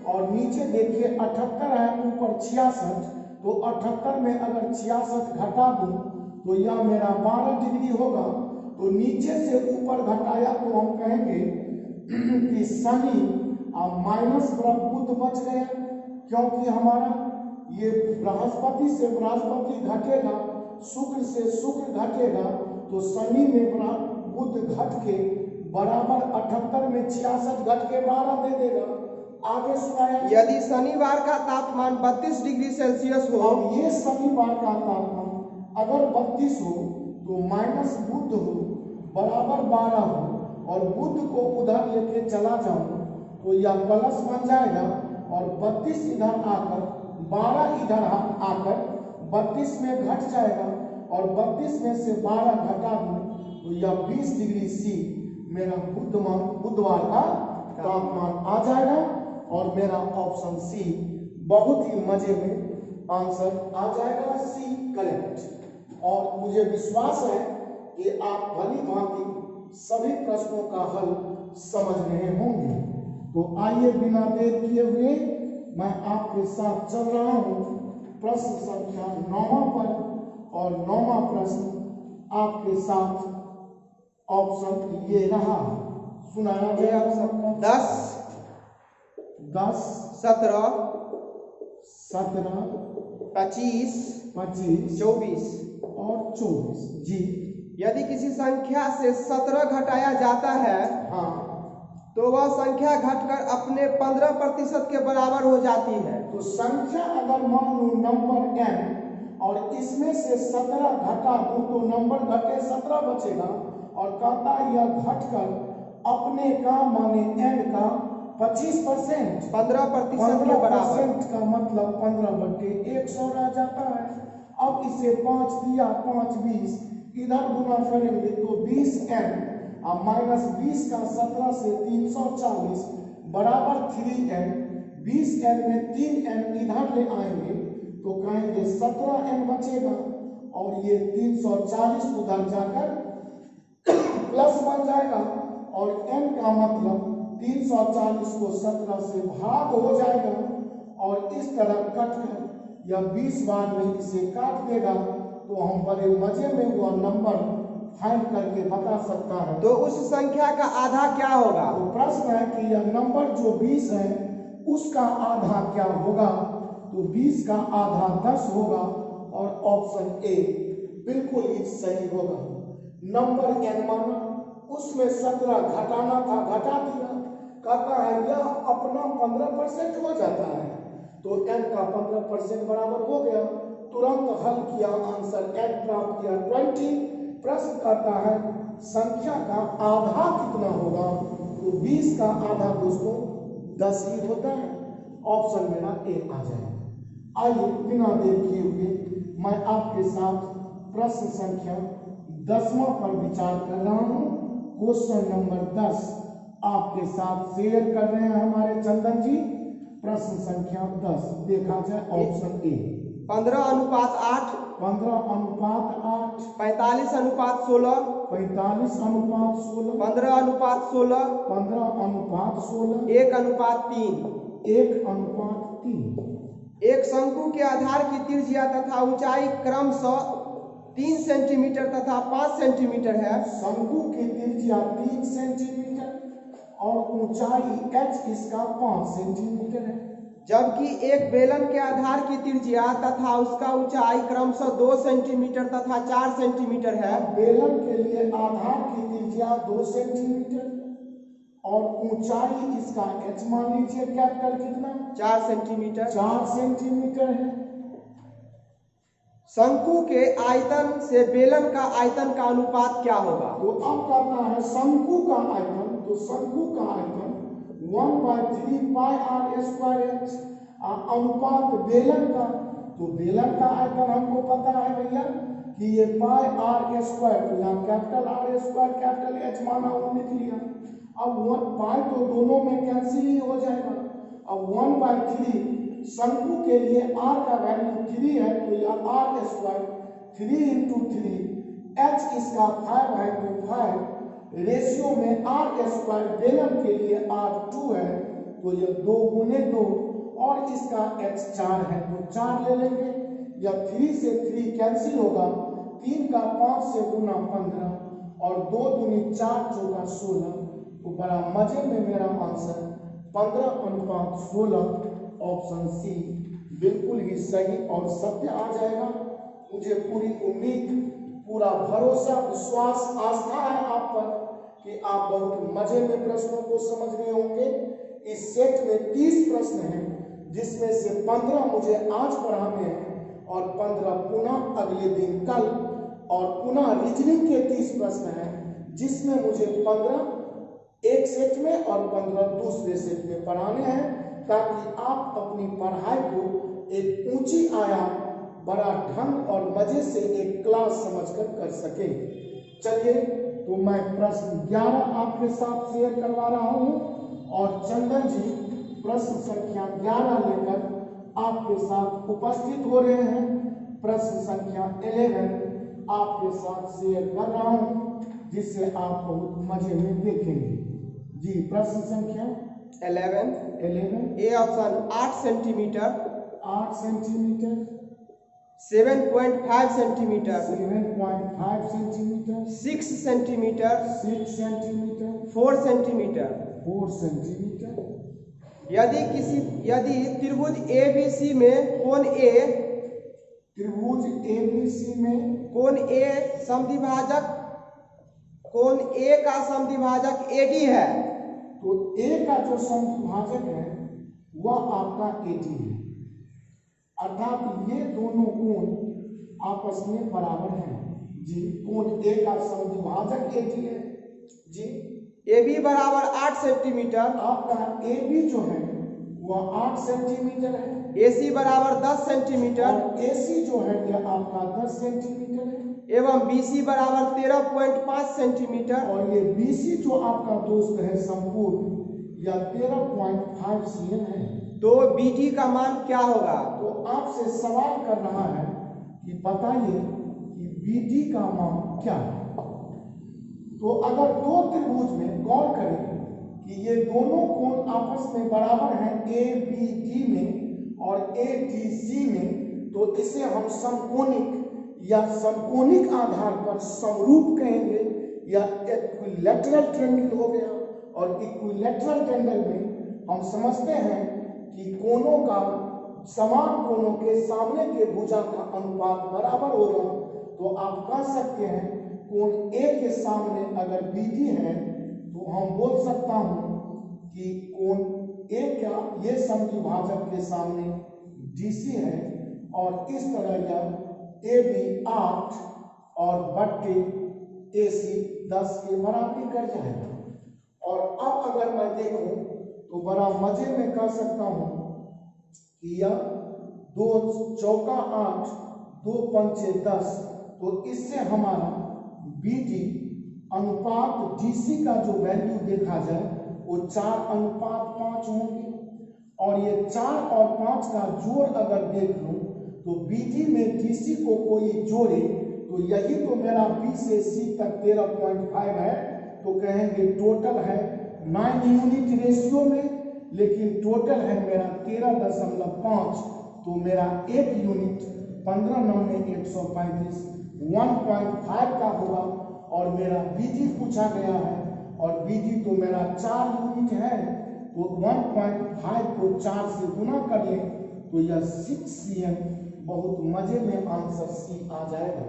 [SPEAKER 1] और नीचे देखिए 78 है, ऊपर 66, तो 78 में अगर 66 घटा दूं तो यह मेरा 12 डिग्री होगा। तो नीचे से ऊपर घटाया तो हम कहेंगे कि शनि और माइनस बुध बच गया, क्योंकि हमारा ये बृहस्पति से बृहस्पति घटेगा, शुक्र से शुक्र घटेगा, तो शनि में बुध घट के बराबर 78 में 66 घट के 12 दे देगा। आगे सुनाया,
[SPEAKER 2] यदि शनिवार का तापमान 32 डिग्री सेल्सियस हो,
[SPEAKER 1] अब ये शनिवार का तापमान अगर 32 हो तो माइनस बुध हो बराबर 12 हो और बुध को उधर लेके चला जाऊं तो यह प्लस बन जाएगा और 32 इधर आकर 12 इधर आकर 32 में घट जाएगा और 32 में से 12 घटा दूं तो यह 20 डिग्री सी मेरा बुधवार का तापमान आ जाएगा और मेरा ऑप्शन सी बहुत ही मजे में आंसर आ जाएगा, सी करेक्ट। और मुझे विश्वास है कि आप भली भांति सभी प्रश्नों का हल समझ रहे होंगे। तो आइए बिना देर किए हुए मैं आपके साथ चल रहा हूं प्रश्न संख्या 9 पर और 9वां प्रश्न आपके साथ ऑप्शन ये रहा, सुनाया गया सबको।
[SPEAKER 2] 10,
[SPEAKER 1] 10,
[SPEAKER 2] 17,
[SPEAKER 1] 17,
[SPEAKER 2] 25,
[SPEAKER 1] 25,
[SPEAKER 2] 24
[SPEAKER 1] और 24 जी।
[SPEAKER 2] यदि किसी संख्या से 17 घटाया जाता है
[SPEAKER 1] हाँ,
[SPEAKER 2] तो वह संख्या घटकर अपने 15% के बराबर हो जाती है।
[SPEAKER 1] तो संख्या अगर मान लूं नंबर n और इसमें से 17 घटा दूं तो नंबर घटे 17 बचेगा और कहता यह घटकर अपने का माने n का 25%
[SPEAKER 2] 15% के बराबर
[SPEAKER 1] 15% का मतलब 15/100 रह जाता है। अब इसे 5 दिया 5 20 इधर गुना करेंगे तो 20n और माइनस 20 का 17 से 340 बराबर 3n। 20n में 3n इधर ले आएंगे तो कहेंगे 17n बचेगा और ये 340 उधर जाकर प्लस बन जाएगा और n का मतलब 340 को 17 से भाग हो जाएगा और इस तरह कट कर या 20 बार में इसे काट देगा तो हम बड़े मजे में वह नंबर फाइंड करके बता सकता है।
[SPEAKER 2] तो उस संख्या का आधा क्या होगा?
[SPEAKER 1] तो प्रश्न है कि यह नंबर जो 20 है उसका आधा क्या होगा, तो 20 का आधा 10 होगा और ऑप्शन ए बिल्कुल ही सही होगा। नंबर n माना उसमें 17 घटाना था घटा दिया, कहता है यह अपना 15% हो जाता है तो n का 15% बराबर हो गया। तुरंत हल किया, आंसर n प्राप्त किया 20। प्रश्न कहता है संख्या का आधा कितना होगा, तो 20 का आधा दोस्तों 10 ही होता है। ऑप्शन मेरा ए आ जाएगा। आइए बिना देर किए हुए मैं आपके साथ प्रश्न संख्या 10वां पर विचार कर रहा हूं। क्वेश्चन नंबर 10 आपके साथ शेयर कर रहे हैं हमारे चंदन जी। प्रश्न संख्या 10 देखा जाए, ऑप्शन ए
[SPEAKER 2] 15:8,
[SPEAKER 1] 15:8,
[SPEAKER 2] 45:16,
[SPEAKER 1] 45:16,
[SPEAKER 2] 15:16,
[SPEAKER 1] 15:16,
[SPEAKER 2] 1:3।
[SPEAKER 1] 1:3।
[SPEAKER 2] एक शंकु के आधार की त्रिज्या तथा ऊंचाई क्रमशः 3 सेंटीमीटर तथा 5 सेंटीमीटर है।
[SPEAKER 1] शंकु की त्रिज्या 3 सेंटीमीटर और ऊंचाई h इसका 5 सेंटीमीटर है,
[SPEAKER 2] जबकि एक बेलन के आधार की त्रिज्या तथा उसका ऊंचाई क्रमशः 2 सेंटीमीटर तथा 4 सेंटीमीटर है।
[SPEAKER 1] बेलन के लिए आधार की त्रिज्या 2 सेंटीमीटर और ऊंचाई इसका h मान लीजिए कैपिटल कितना
[SPEAKER 2] 4 सेंटीमीटर
[SPEAKER 1] 4 सेंटीमीटर है।
[SPEAKER 2] शंकु के आयतन से बेलन का आयतन का अनुपात क्या होगा?
[SPEAKER 1] तो अब करना है शंकु का आयतन, तो शंकु का आयतन 1/3 पाई r स्क्वायर h अनुपात बेलन का, तो बेलन का आयतन हमको पता है भैया कि ये पाई r स्क्वायर, तो यहाँ capital R square capital H माना वो लिख लिया। अब 1 पाई तो दोनों में कैंसिल ही हो जाएगा। अब 1/3 शंकु के लिए r का वैल्यू 3 है तो यह r स्क्वायर 3 × 3 h इसका 5 है तो 5 रेशियो में r स्क्वायर बेलन के लिए r 2 है तो यह 2 × 2 और इसका h 4 है तो 4 ले लेंगे। यह 3 से 3 कैंसिल होगा, 3 का 5 से गुना 15 और 2 दूनी 4 चौका 16, तो बड़ा मजे में मेरा आंसर 15:16 ऑप्शन सी बिल्कुल ही सही और सत्य आ जाएगा। मुझे पूरी उम्मीद, पूरा भरोसा, विश्वास, आस्था है आप पर कि आप बहुत मजे में प्रश्नों को समझ रहे होंगे। इस सेट में 30 प्रश्न हैं, जिसमें से 15 मुझे आज पढ़ाने हैं और 15 पुनः अगले दिन कल, और पुनः रीजनिंग के 30 प्रश्न हैं, जिसमें मुझे 15 एक सेट में और 15 दूसरे सेट में पढ़ाने हैं, ताकि आप अपनी पढ़ाई को एक ऊंची आयाम, बड़ा ढंग और मजे से एक क्लास समझकर कर सकें। चलिए, तो मैं प्रश्न 11 आपके साथ शेयर करवा रहा हूं और चंदन जी प्रश्न संख्या 11 लेकर आपके साथ उपस्थित हो रहे हैं। प्रश्न संख्या 11 आपके साथ शेयर कर रहा हूं, जिससे आप बहुत मजे में देखेंगे। जी, प्रश्न संख्या
[SPEAKER 2] 11 A option 8 centimetre,
[SPEAKER 1] 8 centimetre,
[SPEAKER 2] 7.5 centimetre,
[SPEAKER 1] 7.5 centimetre,
[SPEAKER 2] 6 centimetre,
[SPEAKER 1] 6 centimetre,
[SPEAKER 2] 4 centimetre.
[SPEAKER 1] 4 centimetre.
[SPEAKER 2] यदि त्रिभुज ABC में कोण A,
[SPEAKER 1] त्रिभुज ABC में
[SPEAKER 2] कोण A समद्विभाजक, कोण A का समद्विभाजक AD है,
[SPEAKER 1] तो A का जो समद्विभाजक है वह आपका AD है, अर्थात ये दोनों कोण आपस में बराबर हैं। जी, कोण A का समद्विभाजक AD है। जी,
[SPEAKER 2] AB बराबर 8 सेंटीमीटर,
[SPEAKER 1] आपका AB जो है वह 8 सेंटीमीटर है,
[SPEAKER 2] AC बराबर 10 सेंटीमीटर
[SPEAKER 1] और AC जो है यह आपका 10 सेंटीमीटर है,
[SPEAKER 2] एवं BC बराबर 13.5 सेंटीमीटर।
[SPEAKER 1] और ये BC जो आपका दोस्त है संपूर्ण, यह 13.5 cm है।
[SPEAKER 2] तो BD का मान क्या होगा?
[SPEAKER 1] तो आपसे सवाल कर रहा है कि बताइए कि BD का मान क्या है। तो अगर दो त्रिभुज में गौर करें कि ये दोनों कोण आपस में बराबर हैं ABD में और ADC में, तो इसे हम समकोणिक या समकोणिक आधार पर समरूप कहेंगे, या इक्विलैटरल ट्रायंगल हो गया। और इक्विलैटरल ट्रायंगल में हम समझते हैं कि कोणों का, समान कोणों के सामने के भुजा का अनुपात बराबर होगा। तो आप कह सकते हैं कोण A के सामने अगर BD है, तो हम बोल सकता हूं कि कोण A का ये समद्विभाजक के सामने DC है, और इस तरह यह AB 8 और बट्टे AC 10 के बराबरी कर जाएगा। और अब अगर मैं देखूं तो बड़ा मजे में कह सकता हूं कि यह 2 चौका 8, 2 पंचे 10, तो इससे हमारा BD अनुपात DC का जो वैल्यू देखा जाए वो 4:5 होंगे, और ये 4 और 5 का जोड़ अगर देख लूं तो BD में DC को कोई जोड़े तो यही तो मेरा B से C तक 13.5 है, तो कहेंगे टोटल है 9 यूनिट रेशियो में, लेकिन टोटल है मेरा 13.5, तो मेरा 1 यूनिट 15 9 में 135 1.5 का होगा। और मेरा BD पूछा गया है, और BD तो मेरा 4 यूनिट है, तो 1.5 को 4 से गुना कर लें तो यह 6 cm, बहुत मजे में आंसर C आ जाएगा।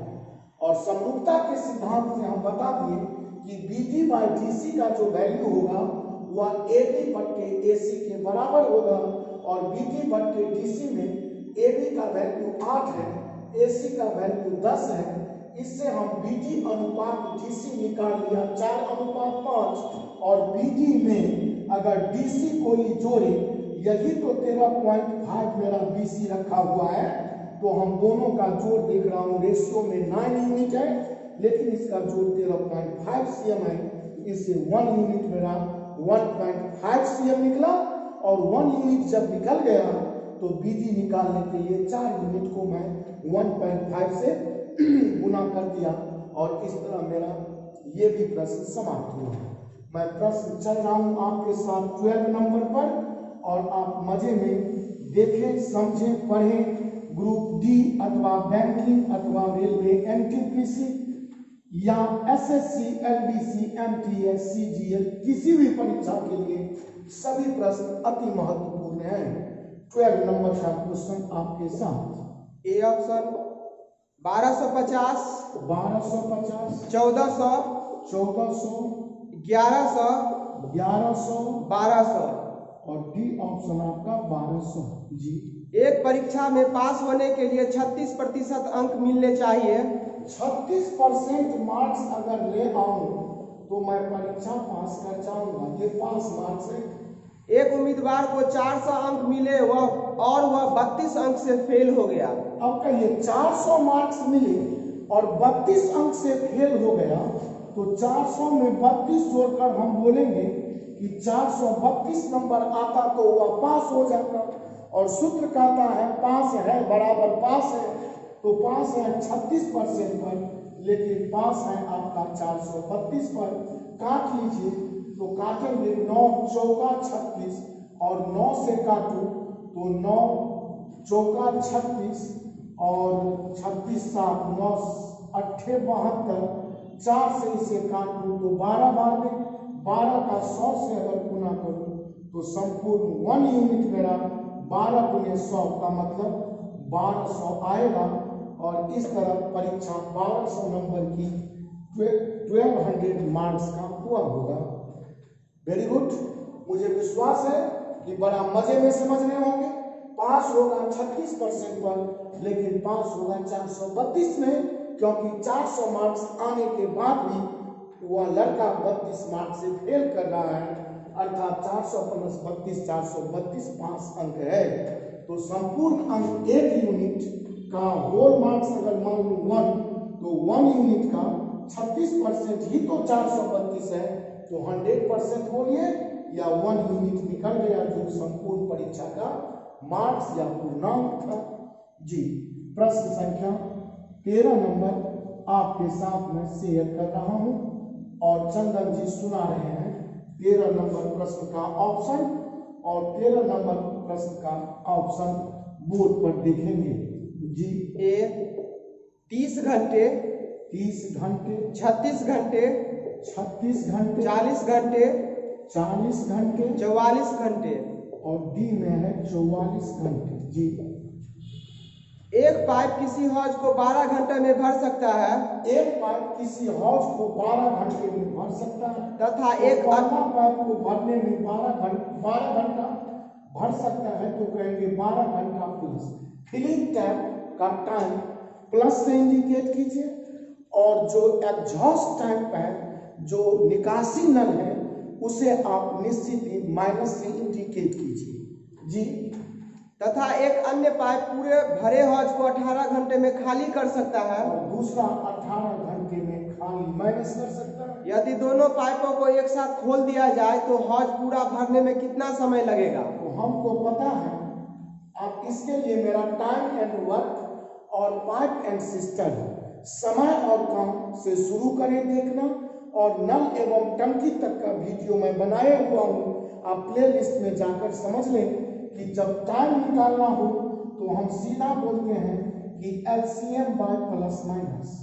[SPEAKER 1] और समरूपता के सिद्धांत से हम बता दिए कि BD बाय DC का जो वैल्यू होगा वह AB बट्टे AC के बराबर होगा, और BD बट्टे DC में AB का वैल्यू 8 है, AC का वैल्यू 10 है। इससे हम BD अनुपात DC निकाल लिया 4:5, और BD में अगर DC कोई जोड़े, यही तो 13.5 मेरा BC रखा हुआ है, तो हम दोनों का जोड़ देख रहा हूँ रेशियो में 9 यूनिट है, लेकिन इसका जोड़ 13.5 cm है, इससे 1 यूनिट मेरा 1.5 cm निकला, और 1 यूनिट जब निकल गया तो BD निकालने के लिए 4 यूनिट को मैं 1.5 से गुना कर दिया, और इस तरह मेरा ये भी प्रश्न समाप्त हुआ। मैं प्रश्न चल रहा हूँ आपके साथ 12 नंबर पर, और आप मजे में देखें, समझें, पढ़ें। ग्रुप D अथवा बैंकिंग अथवा रेलवे NTPC या SSC, LDC, MTS, CGL किसी भी परीक्षा के लिए सभी प्रश्न अति महत्वपूर्ण हैं। 12 नंबर का क्वेश्चन आपके साथ।
[SPEAKER 2] A option 1250,
[SPEAKER 1] 1250,
[SPEAKER 2] 1400,
[SPEAKER 1] 1400,
[SPEAKER 2] 1100,
[SPEAKER 1] 1100
[SPEAKER 2] 1200।
[SPEAKER 1] और डी ऑप्शन आपका 1200। जी,
[SPEAKER 2] एक परीक्षा में पास होने के लिए 36% अंक मिलने चाहिए।
[SPEAKER 1] 36% मार्क्स अगर ले आऊं तो मैं परीक्षा पास कर जाऊंगा, ये पास मार्क्स है।
[SPEAKER 2] एक उम्मीदवार को 400 अंक मिले और वह 32 अंक से फेल हो गया।
[SPEAKER 1] अब कहिए 400 मार्क्स मिले और 32 अंक से फेल हो गया, तो 400 में 32 जोड़कर हम बोलेंगे कि 432 नंबर आता तो वह पास हो जाता। और सूत्र कहता है पास है बराबर पास है, तो पास है 36% पर, लेकिन पास है आपका 432 पर। काट लीजिए, तो काटेंगे 9 चौका 36 और 9 से काटू तो 9 चौका 36 और 36 7 9 8 72, 4 से इसे काटू तो 12 बार में 12 का 100 से अगर गुना करूं तो संपूर्ण 1 यूनिट मेरा 12 गुने 100 का मतलब 1200 आएगा। और इस तरह परीक्षा 1200 नंबर की 1200 मार्क्स का हुआ होगा। वेरी गुड, मुझे विश्वास है कि बड़ा मजे में समझ रहे होंगे। पास होगा 36% पर, लेकिन पास होगा 432 में, क्योंकि 400 मार्क्स आने के बाद भी वह लड़का 32 मार्क्स से फेल कर रहा है, अर्थात 400 + 32 432 5 अंक है। तो संपूर्ण अंक एक यूनिट का होल मार्क्स अगर मान लूं 1, तो 1 यूनिट का 36% ही तो 432 है, तो 100% बोलिए या 1 यूनिट निकल गया, जो संपूर्ण परीक्षा का मार्क्स या पूर्णांक था। जी, प्रश्न संख्या 13 नंबर आपके साथ में शेयर कर रहा हूं और चंदन जी सुना रहे हैं 13 नंबर प्रश्न का ऑप्शन, और 13 नंबर प्रश्न का ऑप्शन बोर्ड पर देखेंगे। जी,
[SPEAKER 2] ए 30 घंटे,
[SPEAKER 1] 30 घंटे,
[SPEAKER 2] 36 घंटे,
[SPEAKER 1] 36 घंटे,
[SPEAKER 2] 40 घंटे,
[SPEAKER 1] 40 घंटे,
[SPEAKER 2] 44 घंटे।
[SPEAKER 1] और डी में है 44 घंटे। जी,
[SPEAKER 2] एक पाइप किसी हौज को 12 घंटे में भर सकता है,
[SPEAKER 1] एक पाइप किसी हौज को 12 घंटे में भर सकता है,
[SPEAKER 2] तथा
[SPEAKER 1] तो
[SPEAKER 2] एक
[SPEAKER 1] पहला पाइप को भरने में 12 घंटा भर सकता है, तो कहेंगे 12 घंटा प्लस फिलिंग टैप का टाइम प्लस से इंडिकेट कीजिए, और जो एग्जॉस्ट टैंक है, जो निकासी नल है, उसे आप निश्चित ही माइनस से इंडिकेट कीजिए। जी,
[SPEAKER 2] तथा एक अन्य पाइप पूरे भरे हौज को 18 घंटे में खाली कर सकता है,
[SPEAKER 1] और दूसरा 18 घंटे में खाली माइनस कर सकता है।
[SPEAKER 2] यदि दोनों पाइपों को एक साथ खोल दिया जाए तो हौज पूरा भरने में कितना समय लगेगा?
[SPEAKER 1] तो हमको पता है, आप इसके लिए मेरा टाइम एंड वर्क और पाइप एंड सिस्टम समय और काम से शुरू करें देखना, और नल एवं टंकी तक का वीडियो मैं बनाए हुआ हूँ, आप प्लेलिस्ट में जाकर समझ लें कि जब टाइम निकालना हो तो हम सीधा बोलते हैं कि LCM बाय प्लस माइनस।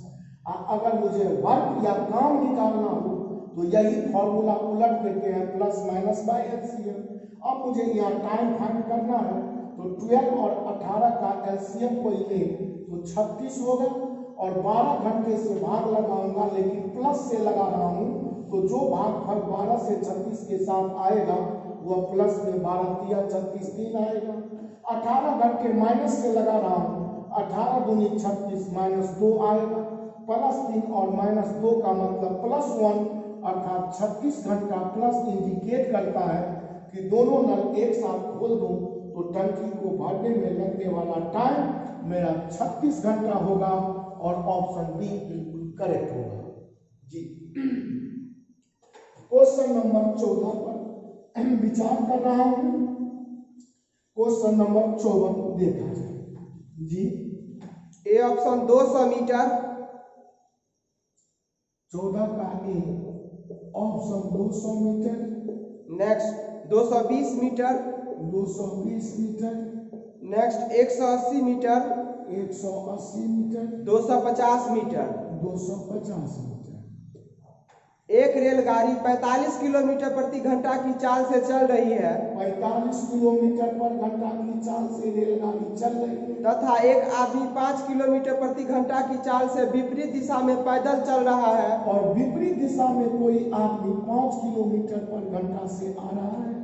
[SPEAKER 1] अगर मुझे वर्क या काम निकालना हो तो यही फॉर्मूला उलट देते हैं, प्लस माइनस बाय LCM। अब मुझे यहाँ टाइम फाइंड करना है, तो 12 और 18 का LCM कोई ले तो 36 होगा, और 12 घंटे से भाग लगाऊंगा, लेकिन प्लस से लगा रहा हूँ, तो जो भागफल 12 से 36 के साथ आएगा वह प्लस में 12 तिया 36 3 आएगा। 18 घंटे माइनस से लगा रहा हूँ, 18 दूनी 36 -2 आएगा, +3 और -2 का मतलब +1, अर्थात 36 घंटा प्लस इंडिकेट करता है कि दोनों नल एक साथ खोल दूं तो टंकी को भरने में लगने वाला टाइम मेरा 36 घंटा होगा, और ऑप्शन बी बिल्कुल करेक्ट होगा। जी, क्वेश्चन नंबर 14 पर विचार कर रहा हूं। क्वेश्चन नंबर 54 देखा जाए। जी,
[SPEAKER 2] ए ऑप्शन 200 मीटर,
[SPEAKER 1] 14 का A option 200 metre,
[SPEAKER 2] next 220 metre,
[SPEAKER 1] 220 metre,
[SPEAKER 2] next 180 metre,
[SPEAKER 1] 180 metre,
[SPEAKER 2] 250 metre.
[SPEAKER 1] 250 metre.
[SPEAKER 2] एक रेलगाड़ी 45 किलोमीटर प्रति घंटा की चाल से चल रही है
[SPEAKER 1] 45 किलोमीटर पर घंटा की चाल से रेलगाड़ी चल रही है
[SPEAKER 2] तथा एक आदमी 5 किलोमीटर प्रति घंटा की चाल से विपरीत दिशा में पैदल चल रहा है
[SPEAKER 1] और विपरीत दिशा में कोई आदमी 5 किलोमीटर पर घंटा से आ रहा है।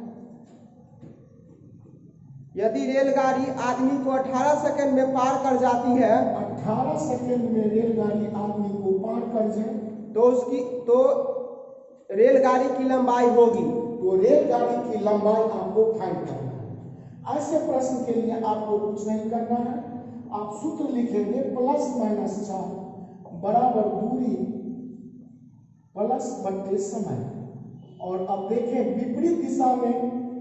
[SPEAKER 2] यदि रेलगाड़ी आदमी को 18 सेकंड में पार कर जाती है
[SPEAKER 1] 18 सेकंड में रेलगाड़ी आदमी को पार कर जाए
[SPEAKER 2] तो रेलगाड़ी की लंबाई होगी।
[SPEAKER 1] तो रेलगाड़ी की लंबाई आपको फाइंड करना है। ऐसे प्रश्न के लिए आपको कुछ नहीं करना है, आप सूत्र लिखेंगे +-4 बराबर दूरी प्लस बट्टे समय। और अब देखें विपरीत दिशा में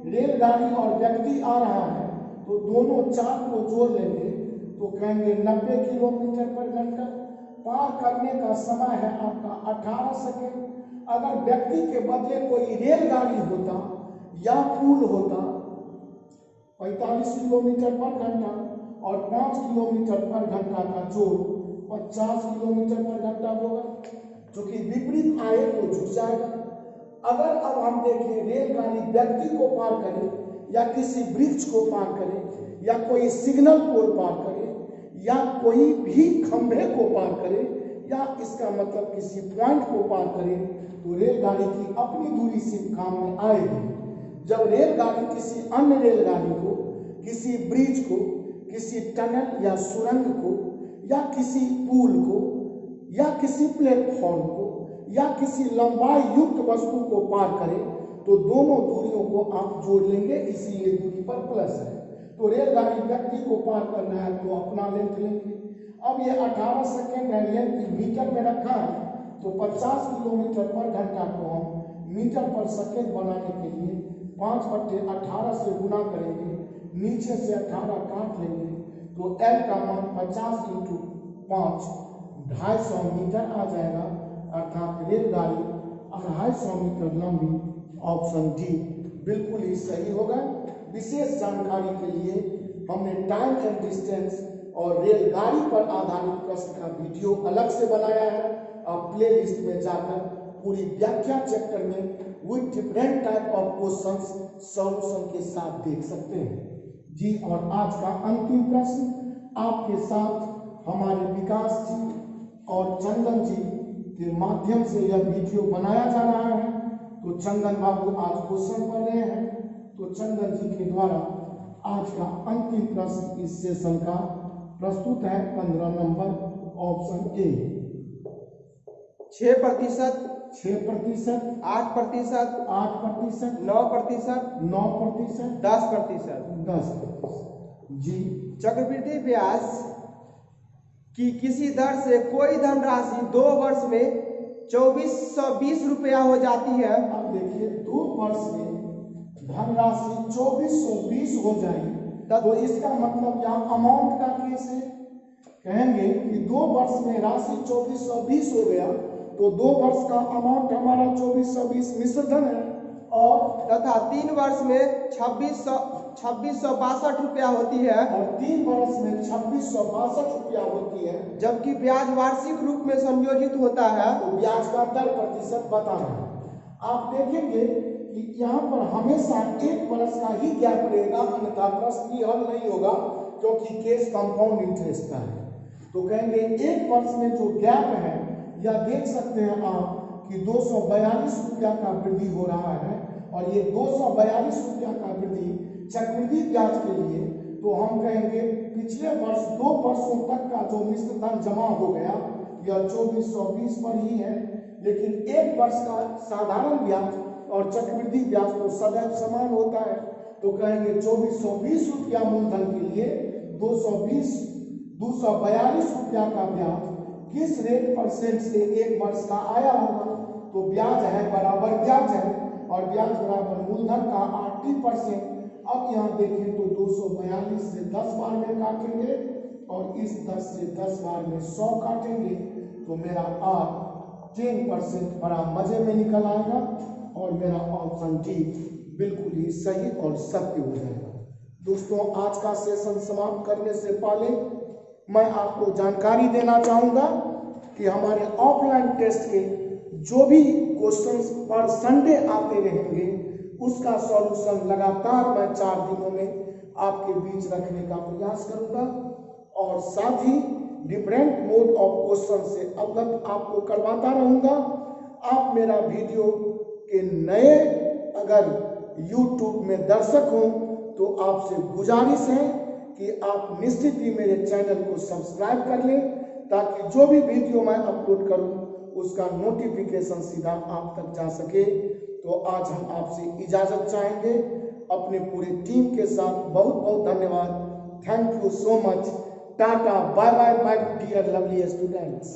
[SPEAKER 1] रेलगाड़ी और व्यक्ति आ रहा है तो दोनों चाप को जोड़ लेंगे तो कहेंगे 90 किलोमीटर पर घंटा। पार करने का समय है आपका 18 सेकेंड। अगर व्यक्ति के बदले कोई रेलगाड़ी होता या पुल होता 45 किलोमीटर पर घंटा और 5 किलोमीटर पर घंटा का जोड़ 50 किलोमीटर पर घंटा होगा, क्योंकि विपरीत आए तो झुक जाएगा। अगर अब हम देखें रेलगाड़ी व्यक्ति को पार करे या किसी वृक्ष को पार करे या कोई सिग्नल पोल पार करे या कोई भी खंभे को पार करे या इसका मतलब किसी पॉइंट को पार करे तो रेलगाड़ी की अपनी दूरी सिर्फ काम में आएगी। जब रेलगाड़ी किसी अन्य रेलगाड़ी को, किसी ब्रिज को, किसी टनल या सुरंग को या किसी पुल को या किसी प्लेटफॉर्म को या किसी लंबाई युक्त वस्तु को पार करे तो दोनों दूरियों को आप जोड़ लेंगे, इसीलिए दूरी पर प्लस है। तो रेलगाड़ी व्यक्ति को पार करना है तो अपना लेंथ लेंगे। अब ये 18 सेकेंड है, लेंथ मीटर में रखा है तो 50 किलोमीटर पर घंटा को हम मीटर पर सेकेंड बनाने के लिए 5/18 से गुना करेंगे, नीचे से 18 काट लेंगे तो L का मान 50 × 5 250 मीटर आ जाएगा, अर्थात रेलगाड़ी 250 मीटर लंबी। ऑप्शन डी बिल्कुल ही सही होगा। विशेष जानकारी के लिए हमने टाइम एंड डिस्टेंस और रेलगाड़ी पर आधारित प्रश्न का वीडियो अलग से बनाया है। आप प्ले लिस्ट में जाकर पूरी व्याख्या चैप्टर में with different type of questions solution के साथ देख सकते हैं जी। और आज का अंतिम प्रश्न आपके साथ हमारे विकास जी और चंदन जी के माध्यम से यह वीडियो बनाया जा रहा है। तो चंदन बाबू आज क्वेश्चन पढ़ रहे हैं, तो चंदन जी के द्वारा आज का अंतिम प्रश्न इस सेशन का प्रस्तुत है। 15 नंबर ऑप्शन ए
[SPEAKER 2] 6%,
[SPEAKER 1] 6%,
[SPEAKER 2] 8%,
[SPEAKER 1] 8%,
[SPEAKER 2] 9%,
[SPEAKER 1] 9%,
[SPEAKER 2] 10%।
[SPEAKER 1] 10% जी।
[SPEAKER 2] चक्रवृद्धि ब्याज की किसी दर से कोई धनराशि 2 वर्ष में 2420 रुपया हो जाती है।
[SPEAKER 1] अब देखिए 2 वर्ष में धनराशि 2420 हो जाएगी तो इसका मतलब यहाँ अमाउंट का केस है। कहेंगे कि 2 वर्ष में राशि 2420 हो गया तो 2 वर्ष का अमाउंट हमारा 2420 मिश्र धन है और
[SPEAKER 2] तथा 3 वर्ष में 2662 रुपया होती है
[SPEAKER 1] और 3 वर्ष में 2662 रुपया होती है।
[SPEAKER 2] जबकि ब्याज वार्षिक रूप में संयोजित होता है
[SPEAKER 1] तो ब्याज का दर प्रतिशत बताना है। आप देखेंगे कि यहाँ पर हमेशा 1 वर्ष का ही गैप रहेगा, अन्यथा प्रश्न ही हल नहीं होगा क्योंकि केस कंपाउंड इंटरेस्ट का है। तो कहेंगे 1 वर्ष में जो गैप है या देख सकते हैं आप कि 242 रुपया का वृद्धि हो रहा है और ये 242 रुपया का वृद्धि चक्रवृद्धि ब्याज के लिए, तो हम कहेंगे पिछले वर्ष 2 वर्षों तक का जो मिश्र धन जमा हो गया यह 2420 पर ही है, लेकिन 1 वर्ष का साधारण ब्याज और चक्रवृद्धि ब्याज तो सदैव समान होता है। तो कहेंगे 2420 रुपया मूलधन के लिए 242 रुपया का ब्याज किस रेट परसेंट से 1 वर्ष का आया होगा। तो ब्याज है बराबर ब्याज है और ब्याज बराबर मूलधन का 80%। अब यहाँ देखें तो 242 से 10 बार में काटेंगे और इस 10 से 10 बार में 100 काटेंगे तो मेरा R 10% बड़ा मजे में निकल आएगा और मेरा ऑप्शन डी बिल्कुल ही सही और सत्य हो जाएगा। दोस्तों आज का सेशन समाप्त करने से पहले मैं आपको जानकारी देना चाहूँगा कि हमारे ऑफलाइन टेस्ट के जो भी क्वेश्चंस पर संडे आते रहेंगे उसका सॉल्यूशन लगातार मैं 4 दिनों में आपके बीच रखने का प्रयास करूंगा और साथ ही डिफरेंट मोड ऑफ क्वेश्चन से अवगत आपको करवाता रहूंगा। आप मेरा वीडियो के नए अगर YouTube में दर्शक हो तो आपसे गुजारिश है कि आप निश्चित ही मेरे चैनल को सब्सक्राइब कर लें ताकि जो भी वीडियो मैं अपलोड करूं उसका नोटिफिकेशन सीधा आप तक जा सके। तो आज हम आपसे इजाजत चाहेंगे अपने पूरे टीम के साथ। बहुत बहुत धन्यवाद। Thank you so much. Tata bye bye my dear lovely students.